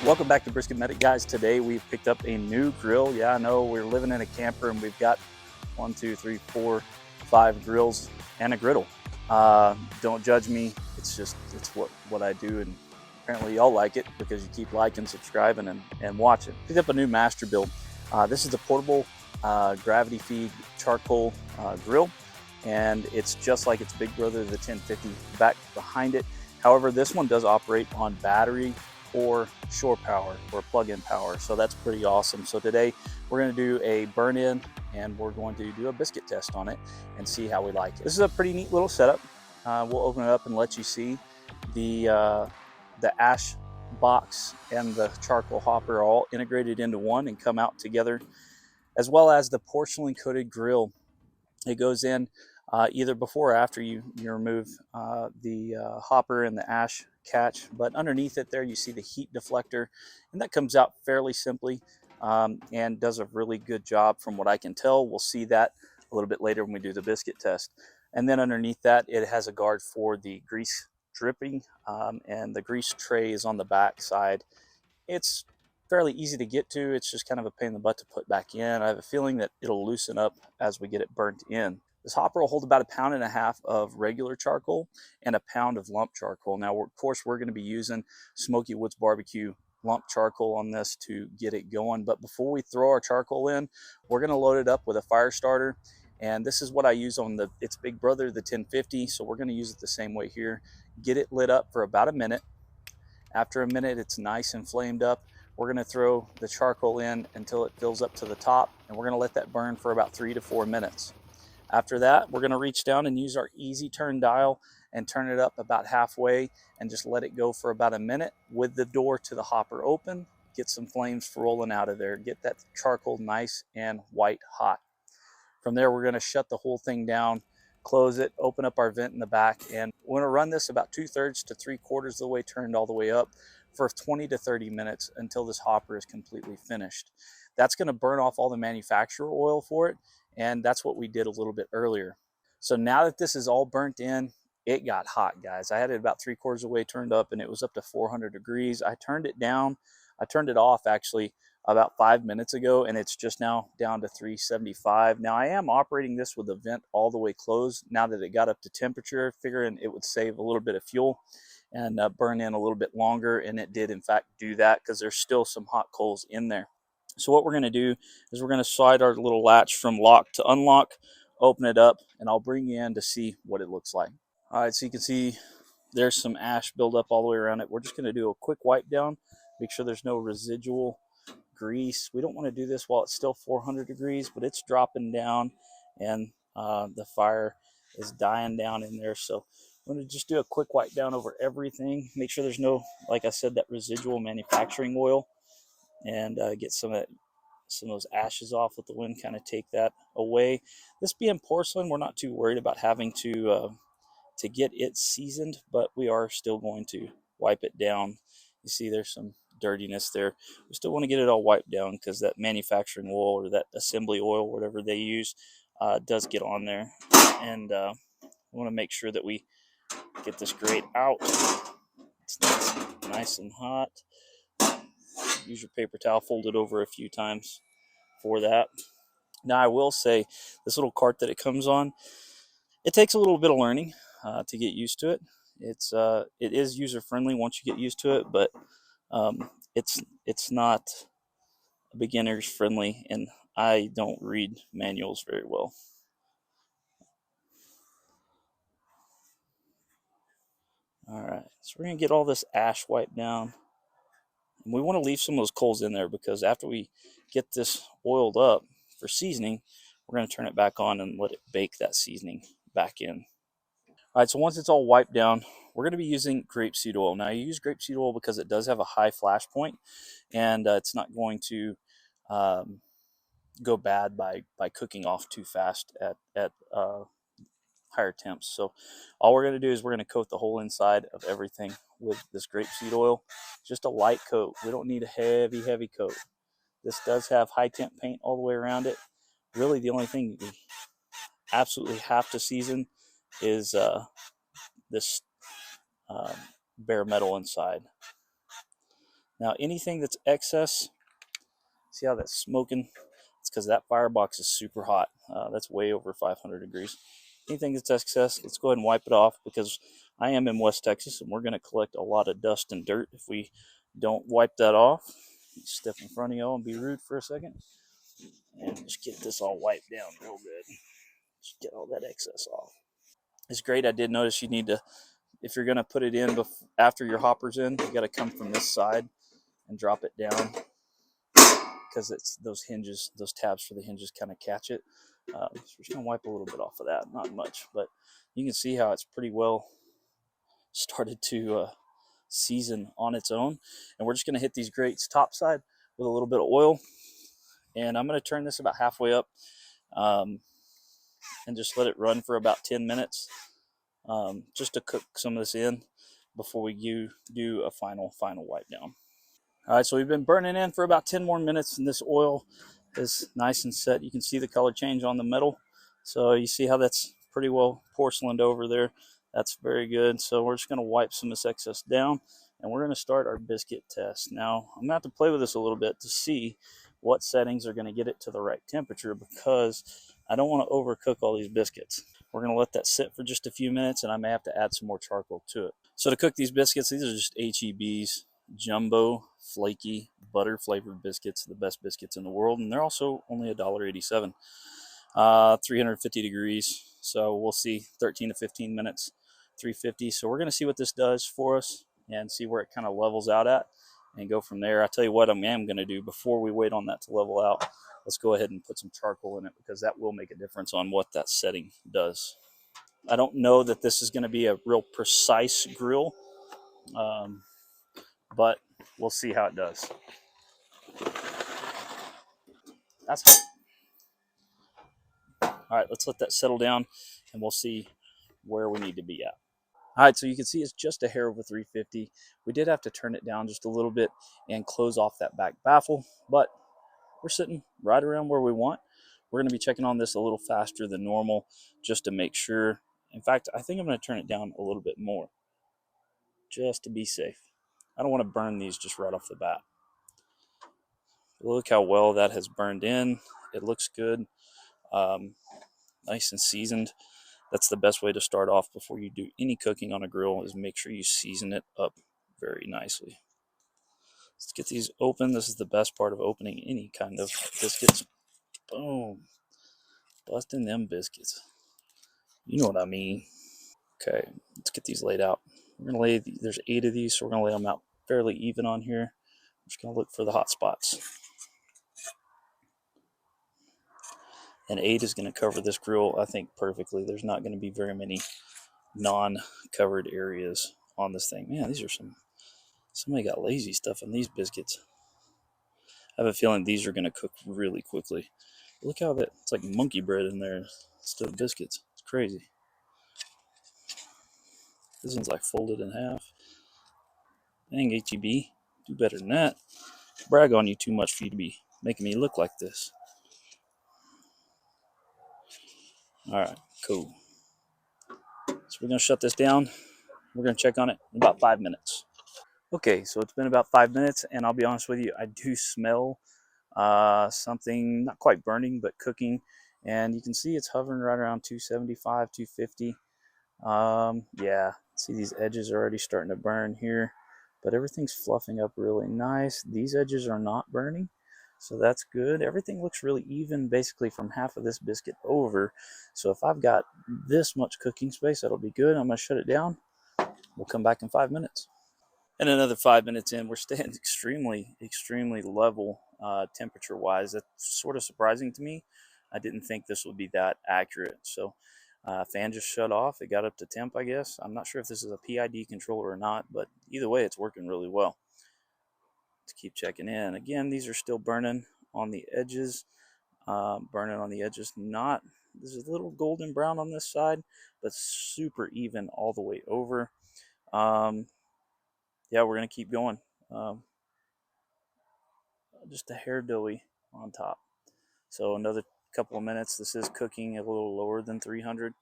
Welcome back to BrisketMedic, guys. Today we've picked up a new grill. Yeah, I know we're living in a camper and we've got 1, 2, 3, 4, 5 grills and a griddle. Don't judge me. It's what I do, and apparently y'all like it because you keep liking, subscribing, and watching. Picked up a new Masterbuilt. This is the portable gravity feed charcoal grill, and it's just like its big brother, the 1050, back behind it. However, this one does operate on battery or shore power or plug-in power, so that's pretty awesome. So today we're going to do a burn-in and we're going to do a biscuit test on it and see how we like it. This is a pretty neat little setup. We'll open it up and let you see the ash box and the charcoal hopper are all integrated into one and come out together, as well as the porcelain coated grill. It goes in either before or after you remove the hopper and the ash catch, but underneath it there you see the heat deflector, and that comes out fairly simply and does a really good job from what I can tell. We'll see that a little bit later when we do the biscuit test. And then underneath that it has a guard for the grease dripping, and the grease tray is on the back side. It's fairly easy to get to. It's just kind of a pain in the butt to put back in. I have a feeling that it'll loosen up as we get it burnt in. This hopper will hold about 1.5 pounds of regular charcoal and 1 pound of lump charcoal. Now, of course, we're going to be using Smoky Woods Barbecue lump charcoal on this to get it going. But before we throw our charcoal in, we're going to load it up with a fire starter. And this is what I use on its big brother, the 1050. So we're going to use it the same way here. Get it lit up for about a minute. After a minute, it's nice and flamed up. We're going to throw the charcoal in until it fills up to the top, and we're going to let that burn for about 3 to 4 minutes. After that, we're going to reach down and use our easy turn dial and turn it up about halfway and just let it go for about a minute with the door to the hopper open. Get some flames rolling out of there. Get that charcoal nice and white hot. From there, we're going to shut the whole thing down, close it, open up our vent in the back, and we're going to run this about 2/3 to 3/4 of the way turned all the way up for 20 to 30 minutes until this hopper is completely finished. That's going to burn off all the manufacturer oil for it, and that's what we did a little bit earlier. So now that this is all burnt in, it got hot, guys. I had it about 3/4 of the way turned up, and it was up to 400 degrees. I turned it down. I turned it off actually about 5 minutes ago, and it's just now down to 375. Now I am operating this with the vent all the way closed now that it got up to temperature, figuring it would save a little bit of fuel and burn in a little bit longer, and it did in fact do that because there's still some hot coals in there. So what we're going to do is we're going to slide our little latch from lock to unlock, open it up, and I'll bring you in to see what it looks like. All right, so you can see there's some ash buildup all the way around it. We're just going to do a quick wipe down, make sure there's no residual grease. We don't want to do this while it's still 400 degrees, but it's dropping down and the fire is dying down in there. So I'm going to just do a quick wipe down over everything, make sure there's no, like I said, that residual manufacturing oil, and get some of those ashes off. Let the wind kind of take that away. This being porcelain, we're not too worried about having to get it seasoned, but we are still going to wipe it down. You see there's some dirtiness there. We still want to get it all wiped down because that manufacturing oil or that assembly oil, whatever they use, does get on there. And we want to make sure that we get this grate out. It's nice and hot. Use your paper towel, fold it over a few times for that. Now I will say this little cart that it comes on, it takes a little bit of learning to get used to it. It is user friendly once you get used to it, but it's not beginners friendly, and I don't read manuals very well. All right, so we're gonna get all this ash wiped down, and we want to leave some of those coals in there because after we get this oiled up for seasoning, we're gonna turn it back on and let it bake that seasoning back in. All right, so once it's all wiped down, we're going to be using grapeseed oil. Now, you use grapeseed oil because it does have a high flash point, and it's not going to go bad by cooking off too fast at higher temps. So all we're going to do is we're going to coat the whole inside of everything with this grapeseed oil. Just a light coat. We don't need a heavy coat. This does have high temp paint all the way around it. Really, the only thing we absolutely have to season is this bare metal inside. Now anything that's excess, see how that's smoking? It's because that firebox is super hot. That's way over 500 degrees. Anything that's excess, let's go ahead and wipe it off, because I am in West Texas and we're going to collect a lot of dust and dirt if we don't wipe that off. Step in front of y'all and be rude for a second and just get this all wiped down real good. Just get all that excess off. It's great. I did notice you need to, if you're going to put it in after your hopper's in, you got to come from this side and drop it down, because it's those hinges, those tabs for the hinges kind of catch it. So we're just going to wipe a little bit off of that. Not much, but you can see how it's pretty well started to season on its own. And we're just going to hit these grates top side with a little bit of oil. And I'm going to turn this about halfway up and just let it run for about 10 minutes just to cook some of this in before we do a final wipe down. All right, so we've been burning in for about 10 more minutes, and this oil is nice and set. You can see the color change on the metal. So you see how that's pretty well porcelained over there. That's very good. So we're just going to wipe some of this excess down, and we're going to start our biscuit test. Now, I'm going to have to play with this a little bit to see what settings are going to get it to the right temperature, because I don't want to overcook all these biscuits. We're going to let that sit for just a few minutes, and I may have to add some more charcoal to it. So to cook these biscuits, these are just HEB's jumbo flaky butter flavored biscuits, the best biscuits in the world, and they're also only $1.87. 350 degrees, so we'll see. 13 to 15 minutes, 350. So we're going to see what this does for us and see where it kind of levels out at and go from there. I tell you what I am going to do before we wait on that to level out. Let's go ahead and put some charcoal in it, because that will make a difference on what that setting does. I don't know that this is going to be a real precise grill, but we'll see how it does. That's all right. Let's let that settle down, and we'll see where we need to be at. All right, so you can see it's just a hair over 350. We did have to turn it down just a little bit and close off that back baffle, but we're sitting right around where we want. We're going to be checking on this a little faster than normal just to make sure. In fact, I think I'm going to turn it down a little bit more just to be safe. I don't want to burn these just right off the bat. Look how well that has burned in. It looks good. Nice and seasoned. That's the best way to start off before you do any cooking on a grill, is make sure you season it up very nicely. Let's get these open. This is the best part of opening any kind of biscuits. Boom. Busting them biscuits. You know what I mean. Okay, let's get these laid out. We're going to lay, there's 8 of these, so we're going to lay them out fairly even on here. I'm just going to look for the hot spots. And 8 is going to cover this grill, I think, perfectly. There's not going to be very many non-covered areas on this thing. Man, these are somebody got lazy stuff in these biscuits. I have a feeling these are going to cook really quickly. Look how it's like monkey bread in there instead of biscuits. It's crazy. This one's like folded in half. Dang, HEB, do better than that. Brag on you too much for you to be making me look like this. All right, cool. So we're going to shut this down. We're going to check on it in about 5 minutes. Okay, so it's been about 5 minutes, and I'll be honest with you, I do smell something not quite burning, but cooking. And you can see it's hovering right around 275, 250. Yeah, see these edges are already starting to burn here, but everything's fluffing up really nice. These edges are not burning, so that's good. Everything looks really even basically from half of this biscuit over. So if I've got this much cooking space, that'll be good. I'm going to shut it down. We'll come back in 5 minutes. And another 5 minutes in, we're staying extremely level temperature wise. That's sort of surprising to me. I didn't think this would be that accurate. So fan just shut off. It got up to temp, I guess. I'm not sure if this is a PID controller or not, but either way, it's working really well. Let's keep checking in. Again, these are still burning on the edges. Not, this is a little golden brown on this side, but super even all the way over. Yeah, we're going to keep going. Just a hair doughy on top. So another couple of minutes. This is cooking a little lower than 300,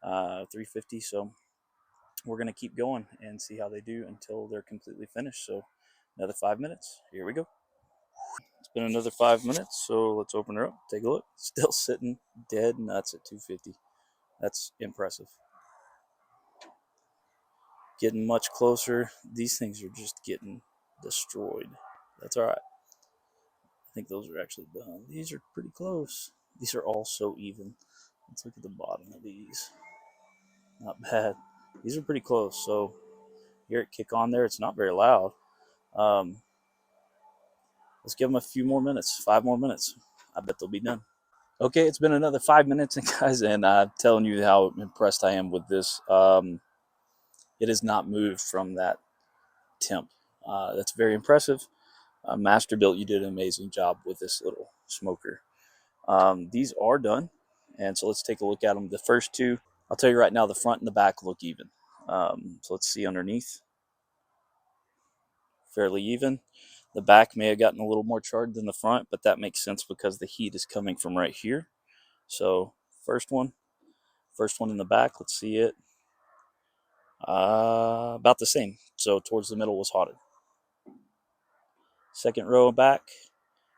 350. So we're going to keep going and see how they do until they're completely finished. So Another 5 minutes. Here we go. It's been another 5 minutes, so let's open her up. Take a look. Still sitting dead nuts at 250. That's impressive. Getting much closer. These things are just getting destroyed. That's all right. I think those are actually done. These are pretty close. These are all so even. Let's look at the bottom of these. Not bad. These are pretty close. So hear it kick on there. It's not very loud. Let's give them a few more minutes. 5 more minutes. I bet they'll be done. Okay, it's been another 5 minutes, and guys, and I'm telling you how impressed I am with this. It has not moved from that temp. That's very impressive. Masterbuilt, you did an amazing job with this little smoker. These are done, and so let's take a look at them. The first two, I'll tell you right now, the front and the back look even. So let's see underneath. Fairly even. The back may have gotten a little more charred than the front, but that makes sense because the heat is coming from right here. So first one in the back, let's see it. About the same. So towards the middle was hotted. Second row back,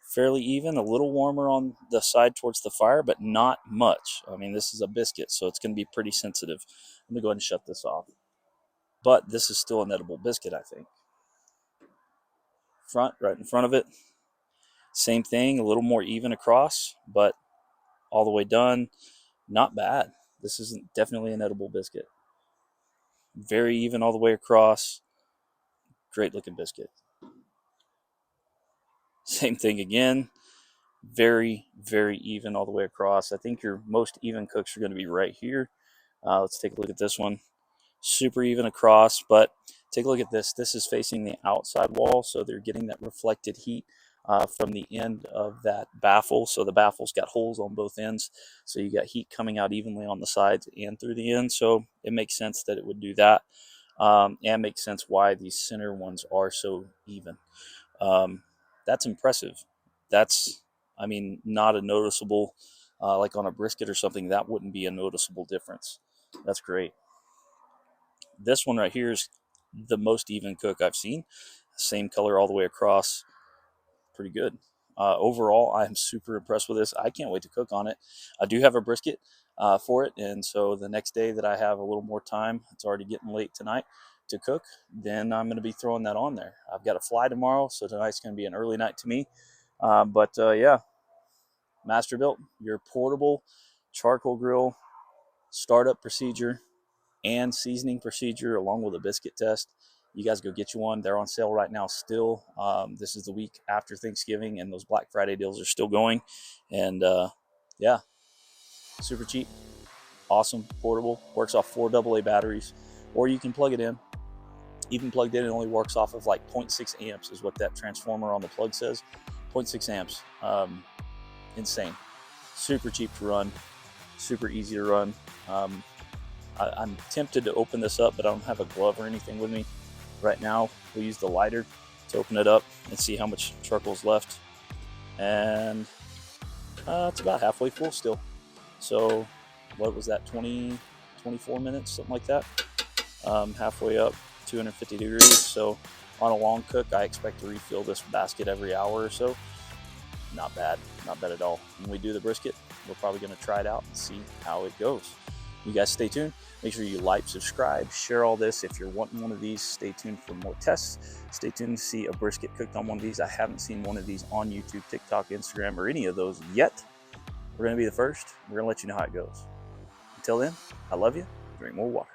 fairly even, a little warmer on the side towards the fire, but not much. I mean, this is a biscuit, so it's going to be pretty sensitive. Let me go ahead and shut this off. But this is still an edible biscuit, I think. Front, right in front of it, same thing, a little more even across, but all the way done, not bad. This is definitely an edible biscuit. Very even all the way across. Great looking biscuit. Same thing again. Very, very even all the way across. I think your most even cooks are going to be right here. Let's take a look at this one. Super even across, but take a look at this. This is facing the outside wall, so they're getting that reflected heat from the end of that baffle. So the baffle's got holes on both ends, so you got heat coming out evenly on the sides and through the end. So it makes sense that it would do that, and makes sense why these center ones are so even. That's impressive. That's, I mean, not a noticeable, like on a brisket or something, that wouldn't be a noticeable difference. That's great. This one right here is the most even cook I've seen. Same color all the way across. Pretty good. Overall, I'm super impressed with this. I can't wait to cook on it. I do have a brisket for it, and so the next day that I have a little more time, it's already getting late tonight to cook, then I'm going to be throwing that on there. I've got a fly tomorrow, so tonight's going to be an early night to me. Yeah, Masterbuilt, your portable charcoal grill startup procedure and seasoning procedure along with a biscuit test. You guys go get you one. They're on sale right now still. This is the week after Thanksgiving, and those Black Friday deals are still going. And yeah, super cheap, awesome, portable, works off 4 AA batteries, or you can plug it in. Even plugged in, it only works off of like 0.6 amps is what that transformer on the plug says. 0.6 amps. Insane. Super cheap to run, super easy to run. I'm tempted to open this up, but I don't have a glove or anything with me right now. We'll use the lighter to open it up and see how much charcoal is left. And it's about halfway full still. So what was that, 24 minutes, something like that? Halfway up, 250 degrees. So on a long cook, I expect to refill this basket every hour or so. Not bad at all. When we do the brisket, we're probably going to try it out and see how it goes. You guys stay tuned. Make sure you like, subscribe, share all this. If you're wanting one of these, stay tuned for more tests. Stay tuned to see a brisket cooked on one of these. I haven't seen one of these on YouTube, TikTok, Instagram, or any of those yet. We're going to be the first. We're going to let you know how it goes. Until then, I love you. Drink more water.